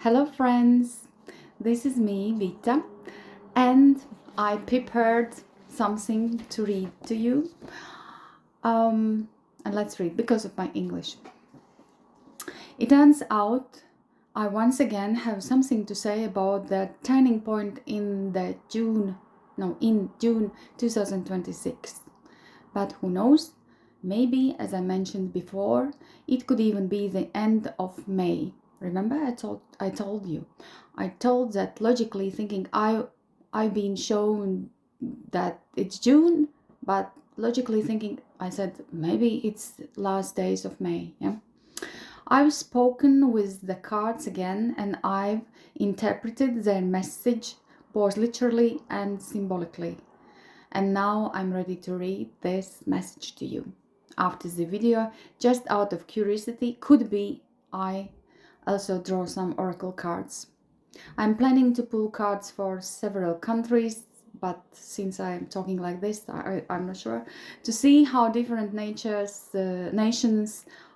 Hello friends, this is me, Vita, and I prepared something to read to you. And let's read because of my English. It turns out I once again have something to say about the turning point in June 2026. But who knows? Maybe, as I mentioned before, it could even be the end of May. Remember, I told you. I told that logically thinking I've been shown that it's June, but logically thinking I said maybe it's last days of May. Yeah. I've spoken with the cards again, and I've interpreted their message both literally and symbolically. And now I'm ready to read this message to you. After the video, just out of curiosity, could be I also draw some oracle cards. I'm planning to pull cards for several countries, but since I'm talking like this, I'm not sure, to see how different nations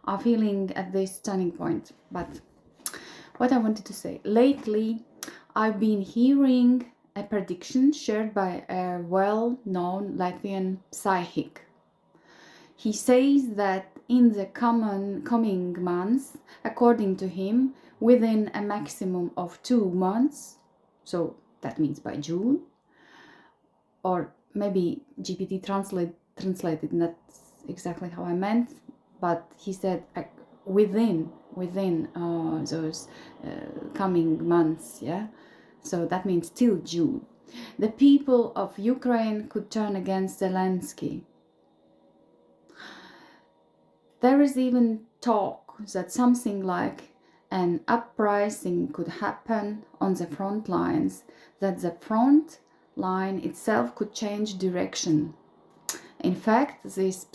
are feeling at this turning point. But what I wanted to say, lately I've been hearing a prediction shared by a well-known Latvian psychic. He says that in the coming months, according to him, within a maximum of 2 months, so that means by June, or maybe GPT translated not exactly how I meant, but he said within those coming months, yeah. So that means till June, the people of Ukraine could turn against Zelensky. There is even talk that something like an uprising could happen on the front lines, that the front line itself could change direction. In fact, this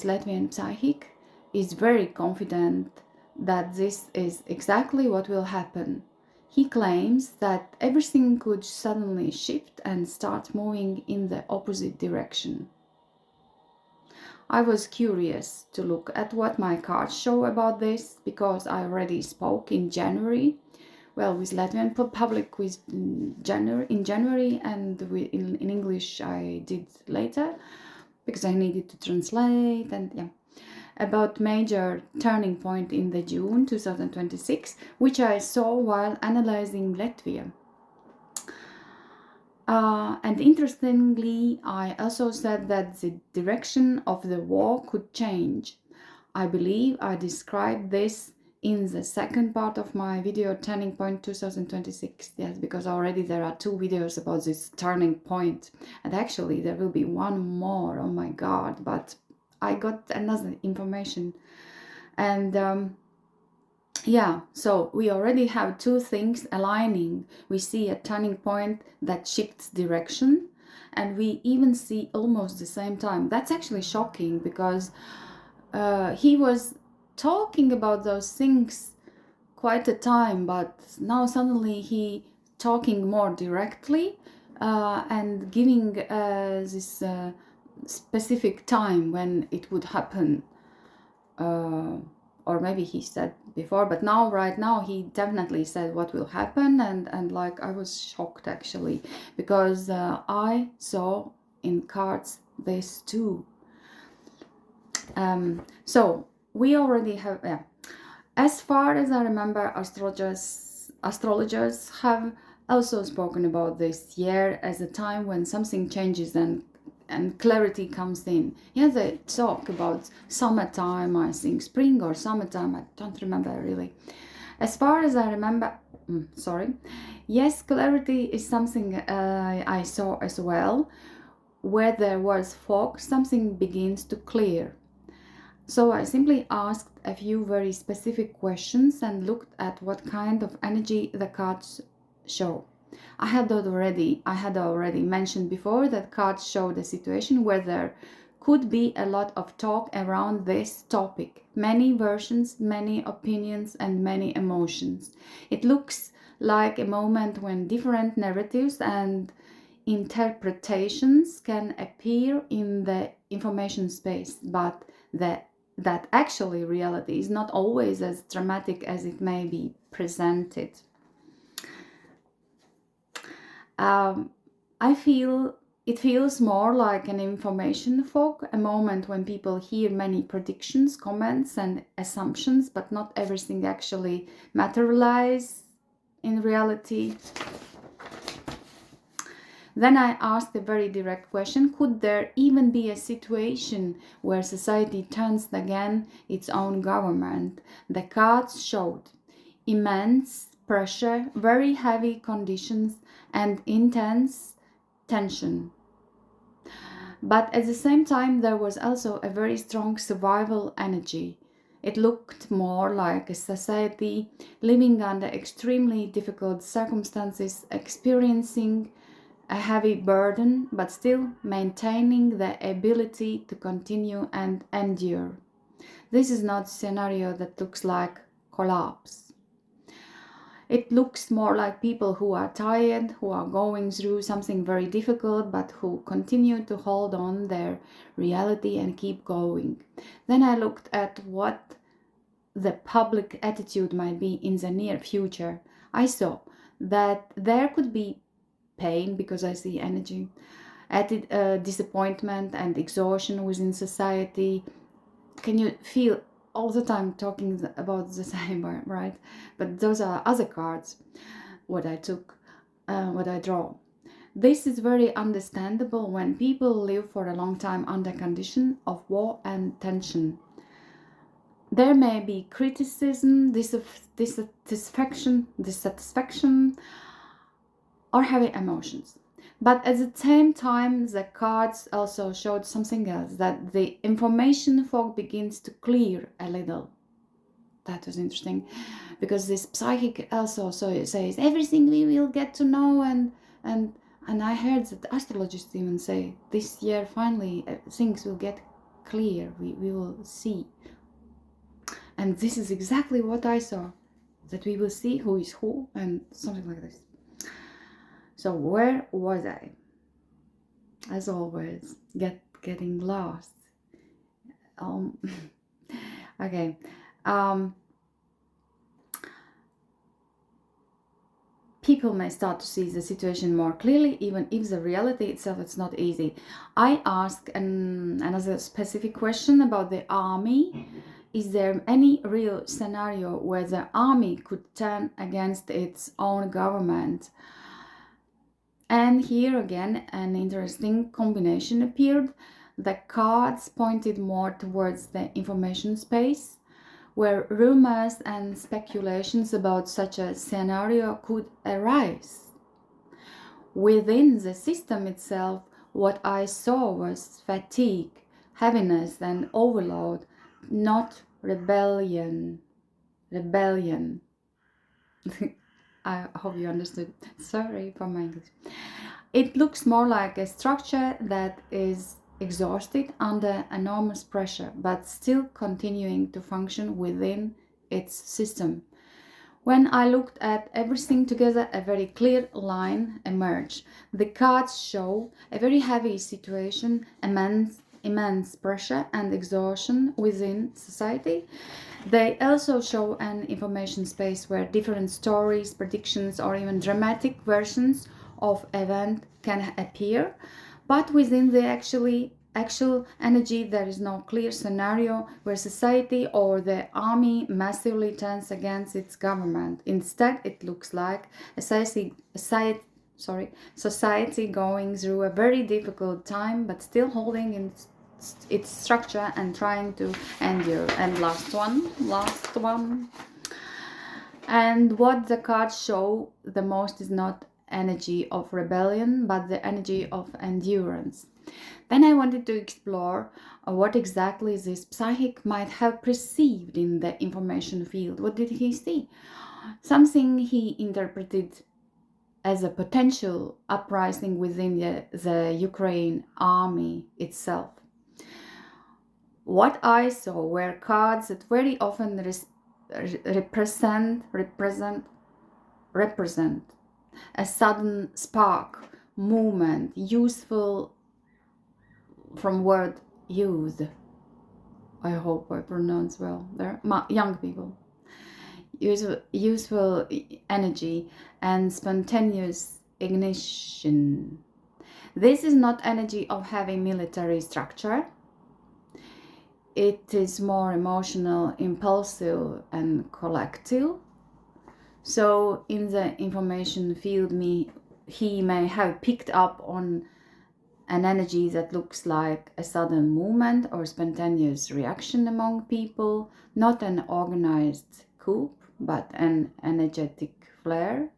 Latvian psychic, is very confident that this is exactly what will happen. He claims that everything could suddenly shift and start moving in the opposite direction. I was curious to look at what my cards show about this, because I already spoke in January, with Latvian public in January, and in English I did later, because I needed to translate, and yeah, about major turning point in the June 2026, which I saw while analyzing Latvia. And interestingly, I also said that the direction of the war could change. I believe I described this in the second part of my video, Turning Point 2026. Yes, because already there are 2 videos about this turning point. And actually there will be one more, oh my god, but I got another information. And yeah, so we already have 2 things aligning. We see a turning point that shifts direction, and we even see almost the same time. That's actually shocking, because he was talking about those things quite a time, but now suddenly he talking more directly and giving this specific time when it would happen. Or maybe he said before, but right now he definitely said what will happen, and like I was shocked actually, because I saw in cards this too. So we already have, as far as I remember, astrologers have also spoken about this year as a time when something changes and clarity comes in. Yeah, they talk about summertime, I think spring or summertime, I don't remember really. As far as I remember, yes, clarity is something I saw as well. Where there was fog, something begins to clear. So I simply asked a few very specific questions and looked at what kind of energy the cards show. I had already mentioned before that cards show the situation where there could be a lot of talk around this topic. Many versions, many opinions, and many emotions. It looks like a moment when different narratives and interpretations can appear in the information space, but the that actually reality is not always as dramatic as it may be presented. I feel it feels more like an information fog, a moment when people hear many predictions, comments, and assumptions, but not everything actually materializes in reality. Then I asked a very direct question: could there even be a situation where society turns again its own government? The cards showed immense pressure, very heavy conditions, and intense tension. But at the same time, there was also a very strong survival energy. It looked more like a society living under extremely difficult circumstances, experiencing a heavy burden, but still maintaining the ability to continue and endure. This is not a scenario that looks like collapse. It looks more like people who are tired, who are going through something very difficult, but who continue to hold on their reality and keep going. Then I looked at what the public attitude might be in the near future. I saw that there could be pain, because I see energy, disappointment and exhaustion within society. Can you feel all the time talking about the same, right? But those are other cards, what I took, what I draw. This is very understandable when people live for a long time under condition of war and tension. There may be criticism, dissatisfaction, or heavy emotions. But at the same time, the cards also showed something else, that the information fog begins to clear a little. That was interesting, because this psychic also says everything we will get to know, and I heard that astrologists even say this year finally things will get clear, we will see. And this is exactly what I saw, that we will see who is who and something like this. So where was I? As always, getting lost. Okay. People may start to see the situation more clearly, even if the reality itself is not easy. I asked another specific question about the army. Is there any real scenario where the army could turn against its own government? And here again, an interesting combination appeared. The cards pointed more towards the information space, where rumors and speculations about such a scenario could arise. Within the system itself, what I saw was fatigue, heaviness, and overload, not rebellion. I hope you understood. Sorry for my English. It looks more like a structure that is exhausted under enormous pressure, but still continuing to function within its system. When I looked at everything together, a very clear line emerged. The cards show a very heavy situation, immense pressure and exhaustion within society. They also show an information space where different stories, predictions, or even dramatic versions of event can appear, but within the actual energy there is no clear scenario where society or the army massively turns against its government. Instead, it looks like a society going through a very difficult time, but still holding its structure and trying to endure. And last one. And what the cards show the most is not energy of rebellion, but the energy of endurance. Then I wanted to explore what exactly this psychic might have perceived in the information field. What did he see? Something he interpreted as a potential uprising within the Ukraine army itself. What I saw were cards that very often represent a sudden spark, movement, useful from word used. I hope I pronounce well. They're young people. Useful energy and spontaneous ignition. This is not energy of heavy military structure. It is more emotional, impulsive, and collective. So in the information field, he may have picked up on an energy that looks like a sudden movement or spontaneous reaction among people, not an organized coup, but an energetic flare.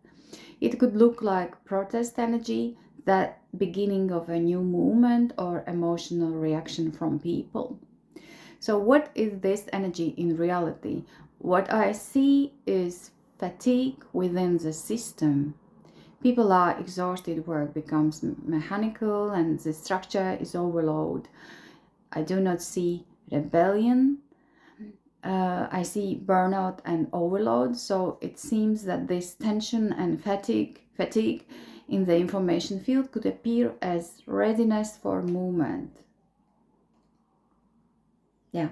It could look like protest energy, that beginning of a new movement or emotional reaction from people. So what is this energy in reality? What I see is fatigue within the system. People are exhausted, work becomes mechanical, and the structure is overload. I do not see rebellion. I see burnout and overload. So it seems that this tension and fatigue in the information field could appear as readiness for movement. Yeah.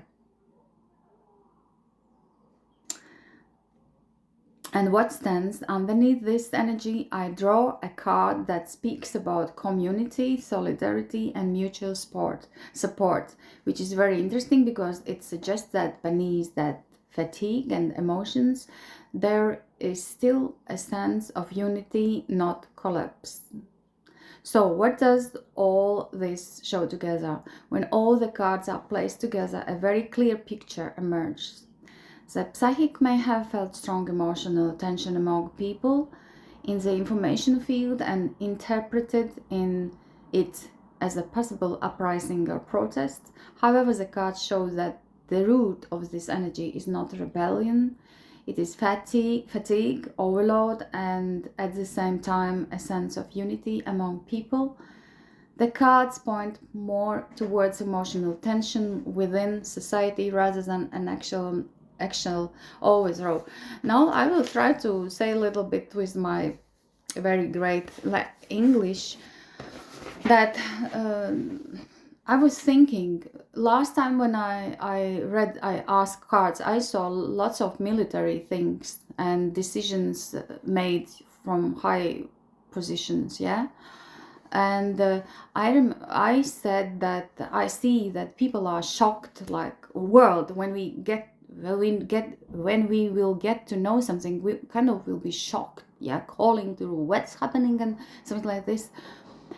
And what stands underneath this energy? I draw a card that speaks about community, solidarity, and mutual support, which is very interesting because it suggests that beneath that fatigue and emotions, there is still a sense of unity, not collapse. So what does all this show together? When all the cards are placed together, a very clear picture emerges. The psychic may have felt strong emotional tension among people in the information field and interpreted it as a possible uprising or protest. However, the cards show that the root of this energy is not rebellion. It is fatigue, overload, and at the same time a sense of unity among people. The cards point more towards emotional tension within society rather than an actual overthrow. Now I will try to say a little bit with my very great English that I was thinking last time when I asked cards, I saw lots of military things and decisions made from high positions, yeah. And I said that I see that people are shocked, like world, when we will get to know something, we kind of will be shocked, yeah, calling to what's happening and something like this.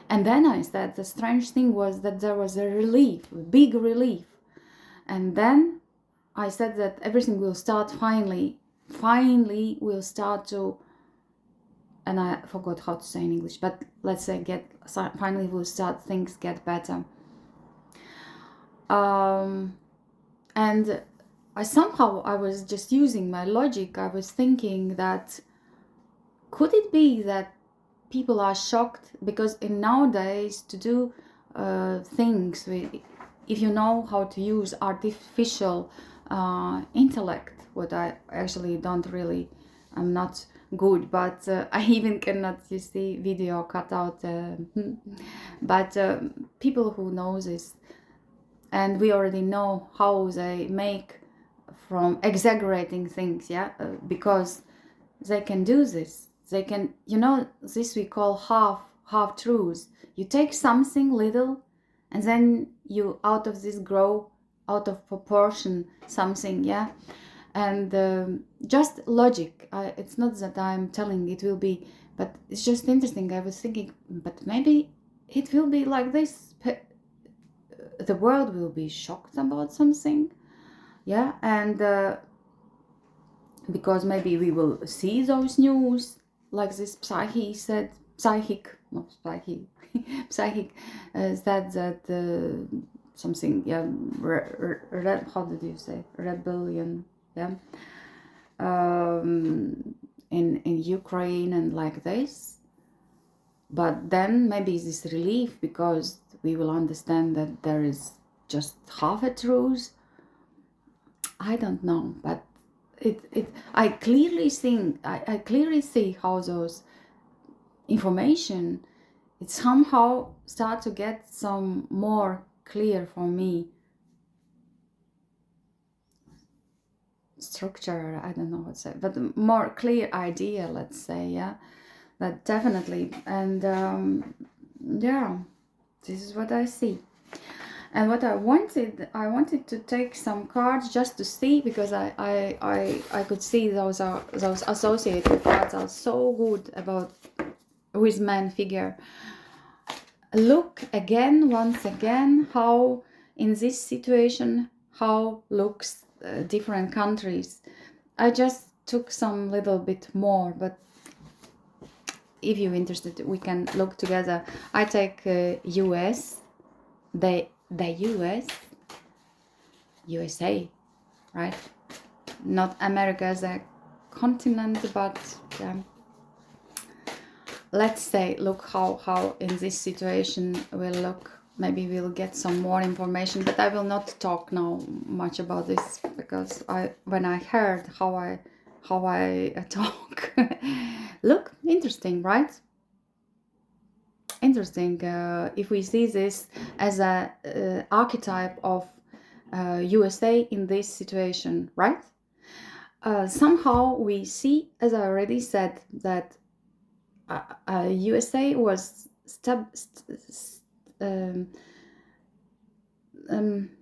And then I said the strange thing was that there was a relief, a big relief. And then I said that everything will start finally will start to, and I forgot how to say in English, but let's say finally will start, things get better. And I was just using my logic. I was thinking that could it be that people are shocked because in nowadays to do things if you know how to use artificial intellect, what I actually don't really, I'm not good, but I even cannot, you see, video cut out, but people who know this, and we already know how they make from exaggerating things, yeah, because they can do this. They can, this we call half truths. You take something little and then you out of this grow out of proportion something, yeah. And just logic. It's not that I'm telling it will be, but it's just interesting. I was thinking, but maybe it will be like this. The world will be shocked about something, yeah, and because maybe we will see those news, like this psychic said that something, yeah, how did you say, rebellion, yeah, in Ukraine and like this. But then maybe this relief because we will understand that there is just half a truth. I don't know, but I clearly think I clearly see how those information, it somehow start to get some more clear for me. structure, I don't know what to say, but a more clear idea, let's say, yeah, that definitely. And yeah, this is what I see. And what I wanted to take some cards just to see, because I could see those associative cards are so good about with man figure. Look again, once again, how in this situation, how looks different countries. I just took some little bit more, but if you're interested, we can look together. I take US, the US, USA, right? Not America as a continent, but let's say, look how in this situation will look. Maybe we'll get some more information, but I will not talk now much about this, because when I heard how I talk, look, interesting, right? Interesting. If we see this as a archetype of USA in this situation, right? Somehow we see, as I already said, that USA was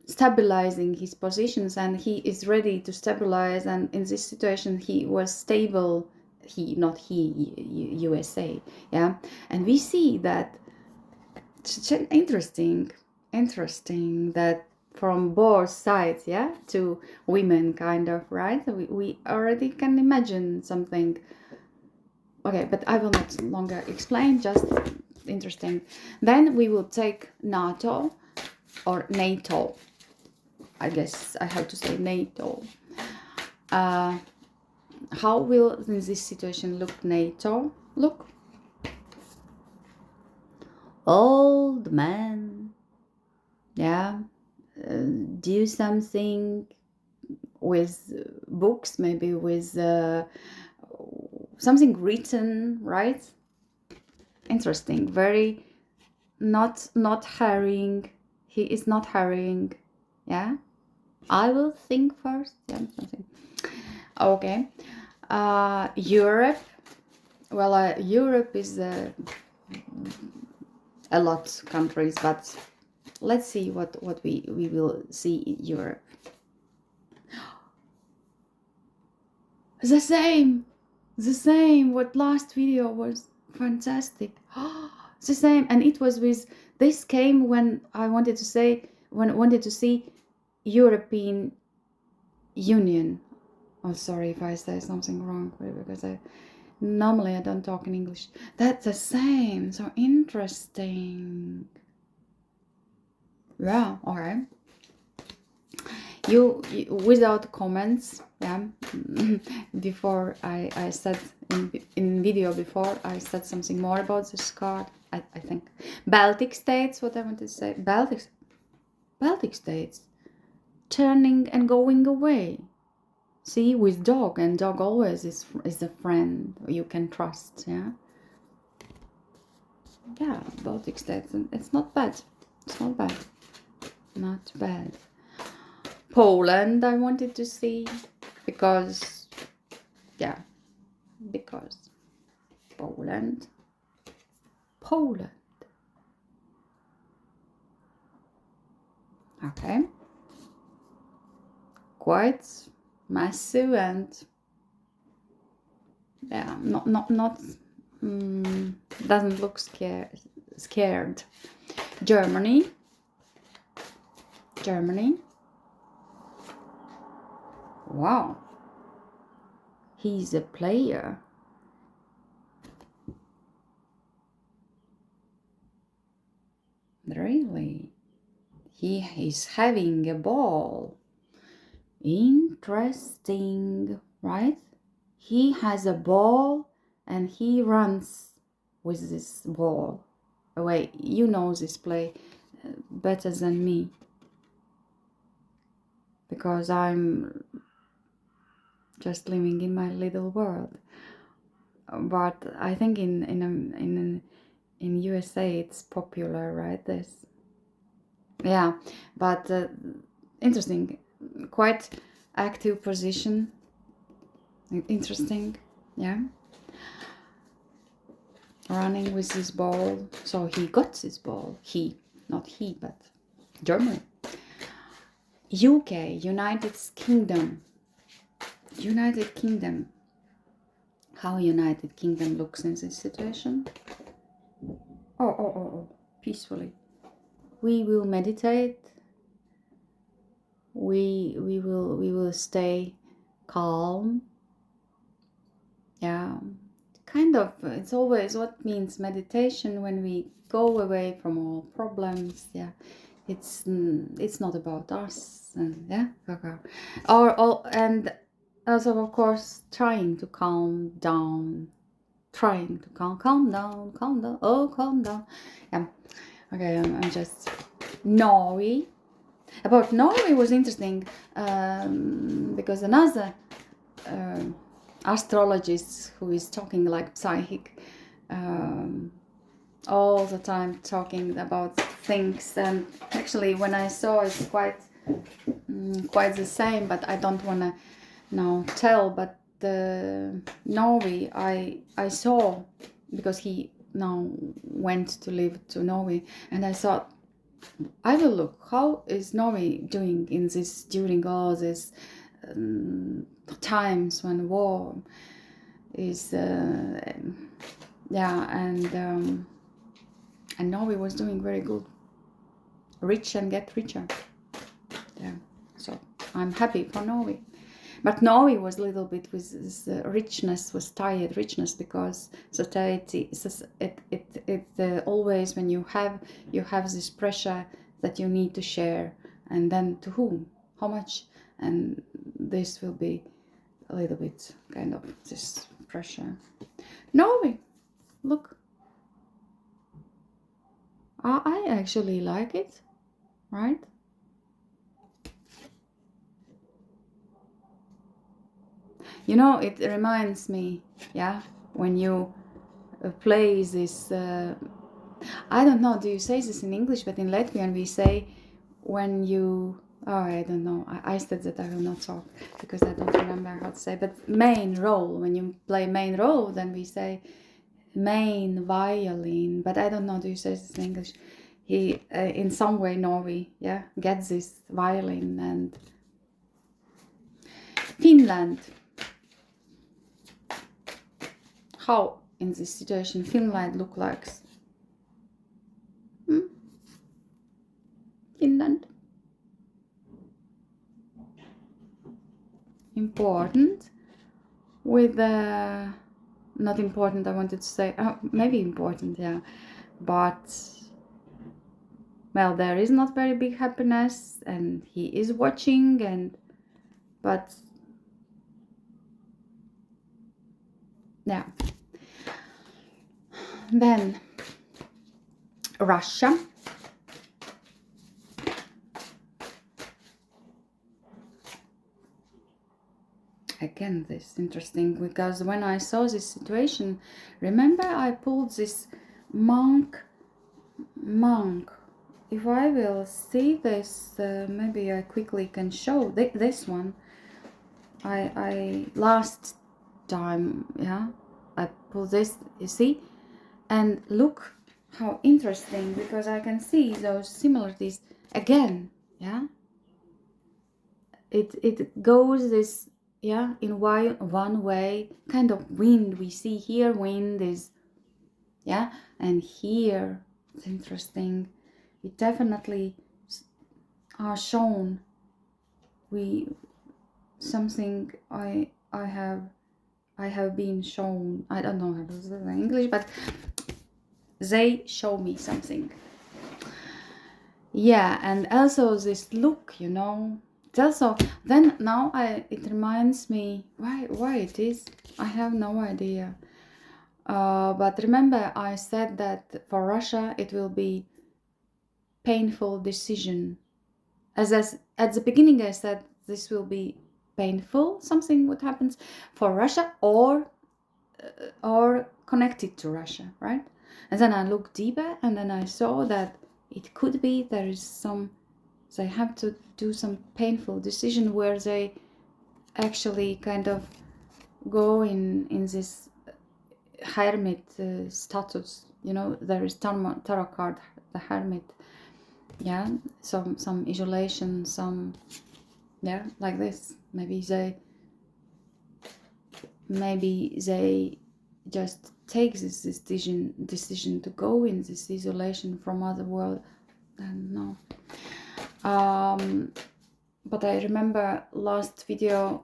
stabilizing his positions, and he is ready to stabilize, and in this situation he was stable. USA, yeah. And we see that interesting that from both sides, yeah, to women, kind of, right? We already can imagine something. Okay, but I will not longer explain, just interesting. Then we will take NATO, or NATO. I guess I have to say NATO. How will in this situation look NATO? Look. Old man. Yeah. Do something with books, maybe with something written, right? Interesting. Very not hurrying. He is not hurrying. Yeah. I will think first. Yeah, something. Okay. Europe. Well, Europe is a lot countries, but let's see what we will see in Europe. The same. What last video was fantastic. The same, and it was with this came when I wanted to say wanted to see European Union. Oh, sorry if I say something wrong, because normally I don't talk in English. That's the same. So interesting. Yeah. All right. You without comments. Yeah. Before I said in video before I said something more about this card. I think Baltic states. What I wanted to say. Baltic states turning and going away. See, with dog, and dog always is a friend you can trust. Yeah. Yeah, Baltic states, and it's not bad. It's not bad. Not bad. Poland, I wanted to see, because Poland. Okay. Quite massive, and yeah, not doesn't look scared. Germany. Wow. He's a player. Really? He is having a ball. Interesting, right? He has a ball and he runs with this ball away. You know this play better than me, because I'm just living in my little world. But I think in USA it's popular, right? This, yeah. But interesting, quite active position. Interesting, yeah. Running with his ball. So he got his ball. He, not he, but Germany. UK, United Kingdom. United Kingdom. How United Kingdom looks in this situation? Oh. Peacefully. We will meditate. We will stay calm. Yeah. Kind of, it's always what means meditation when we go away from all problems. Yeah, it's not about us, and yeah, and also of course trying to calm down, calm down, calm down. Yeah, okay, I'm just Norway. About Norway was interesting because another astrologist who is talking like psychic all the time, talking about things, and actually when I saw it's quite the same, but I don't want to now tell. But Norway, I saw, because he now went to live to Norway, and I thought I will look how is Norway doing in this, during all this times when war is yeah, and Norway was doing very good, rich and get richer. Yeah, so I'm happy for Norway. But Norway was a little bit with this richness, was tired richness, because society it always, when you have this pressure that you need to share, and then to whom, how much, and this will be a little bit kind of this pressure. Norway, look, I actually like it, right? You know, it reminds me, yeah, when you play this, I don't know, do you say this in English, but in Latvian we say when you, oh, I don't know, I said that I will not talk because I don't remember how to say, but main role, when you play main role, then we say main violin, but I don't know, do you say this in English? He, in some way, Norway, yeah, gets this violin. And Finland. How in this situation Finland look like? Finland. Important. With not important, I wanted to say, maybe important, yeah. But, well, there is not very big happiness, and he is watching, and, but, yeah. Then Russia. Again, this is interesting, because when I saw this situation, remember I pulled this monk. If I will see this, maybe I quickly can show this one. I last time, yeah, I pulled this, you see, and look how interesting, because I can see those similarities again, yeah. It goes this, yeah, in one way, kind of wind. We see here wind is, yeah, and here it's interesting. It definitely are shown. Something I have been shown. I don't know how to say it in English, but they show me something. Yeah, and also this look, you know. Also, then now it reminds me why it is. I have no idea. But remember, I said that for Russia it will be painful decision. As at the beginning, I said this will be painful. Something what happens for Russia or connected to Russia, right? And then I looked deeper, and then I saw that it could be there is they have to do some painful decision where they actually kind of go in this hermit status. You know, there is tarot card, the hermit. Yeah, some isolation, some, yeah, like this. Maybe they just take this decision to go in this isolation from other world. And no. But I remember last video,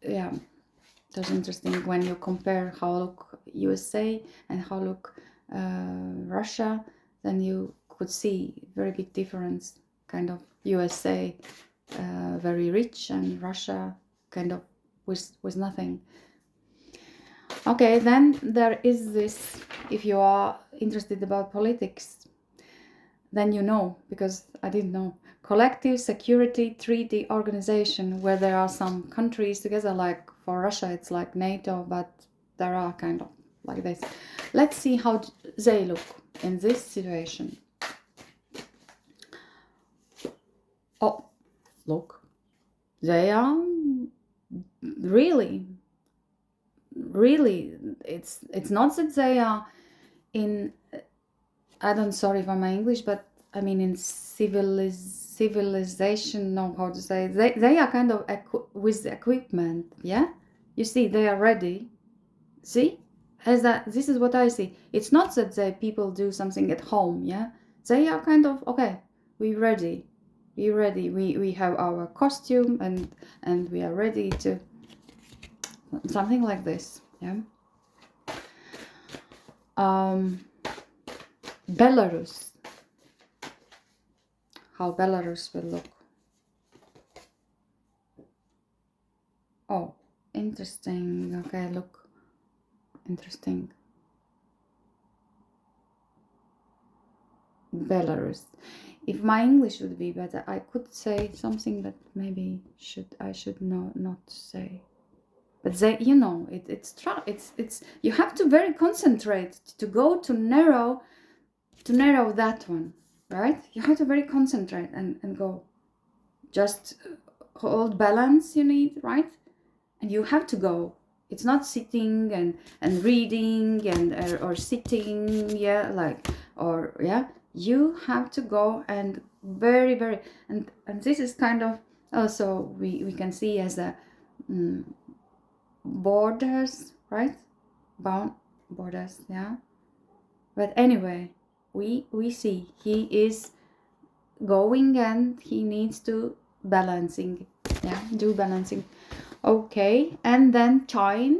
yeah, it was interesting when you compare how look USA and how look Russia, then you could see very big difference. Kind of USA very rich, and Russia kind of with nothing. Okay, then there is this, if you are interested about politics, then you know, because I didn't know, collective security treaty organization, where there are some countries together, like for Russia it's like NATO, but there are kind of like this. Let's see how they look in this situation. Oh, look, they are really, it's not that they are in, sorry for my English, but I mean in civilization, no, how to say, they are kind of with equipment, yeah? You see, they are ready. See? This is what I see. It's not that people do something at home, yeah? They are kind of, okay, we're ready. We're ready. We have our costume and we are ready to, something like this, yeah? Belarus. How Belarus will look. Oh, interesting. Okay, look. Interesting. Belarus. If my English would be better, I could say something that maybe I should not say. But they, you know, it's you have to very concentrate to go to narrow that one, right? You have to very concentrate and go. Just hold balance, you need, right? And you have to go. It's not sitting and reading and or sitting, yeah, like, or yeah. You have to go and very and this is kind of also we can see as a borders, right? Borders, yeah. But anyway, we see he is going and he needs to balancing, yeah, do balancing. Okay, and then China.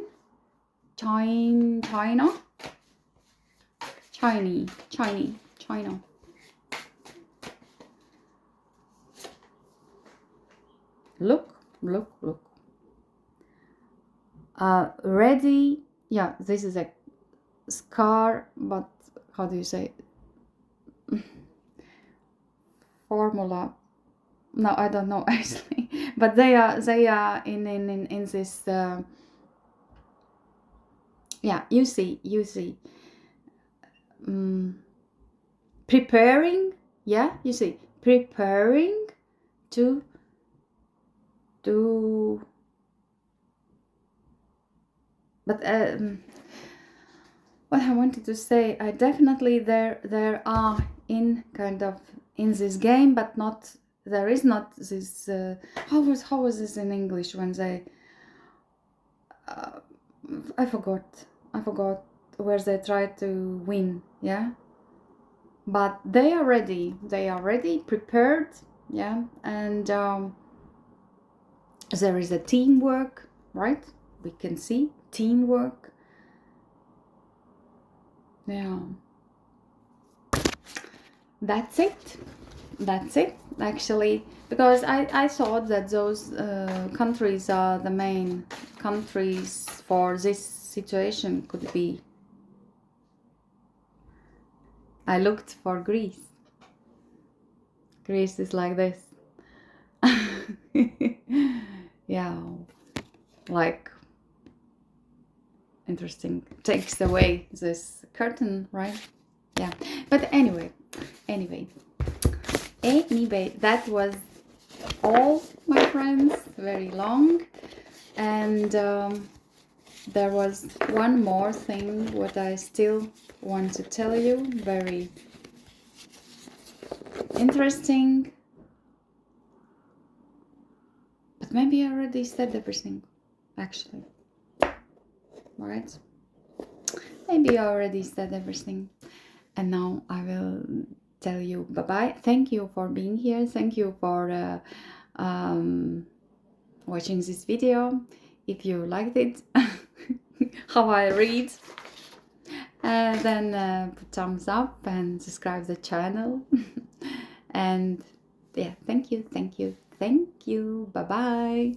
Look. Ready. Yeah, this is a scar, but how do you say it? Formula. No, I don't know actually. But they are in this. Yeah, you see. Preparing. Yeah, you see, preparing to do. But what I wanted to say, I definitely there are in kind of in this game, but not, there is not this. How was this in English when they? I forgot where they try to win. Yeah, but they are ready. Prepared. Yeah, and there is a teamwork, right? We can see teamwork. Yeah, that's it actually, because I thought that those countries are the main countries for this situation. Could be. I looked for Greece. Greece is like this. Yeah, like interesting, takes away this curtain, right? Yeah, but anyway, that was all, my friends. Very long, And there was one more thing what I still want to tell you, very interesting, but maybe I already said everything, actually, right? Maybe I already said everything, and now I will tell you bye-bye. Thank you for being here. Thank you for watching this video. If you liked it, how I read, then put thumbs up and subscribe the channel. And yeah, thank you, thank you, thank you. Bye bye.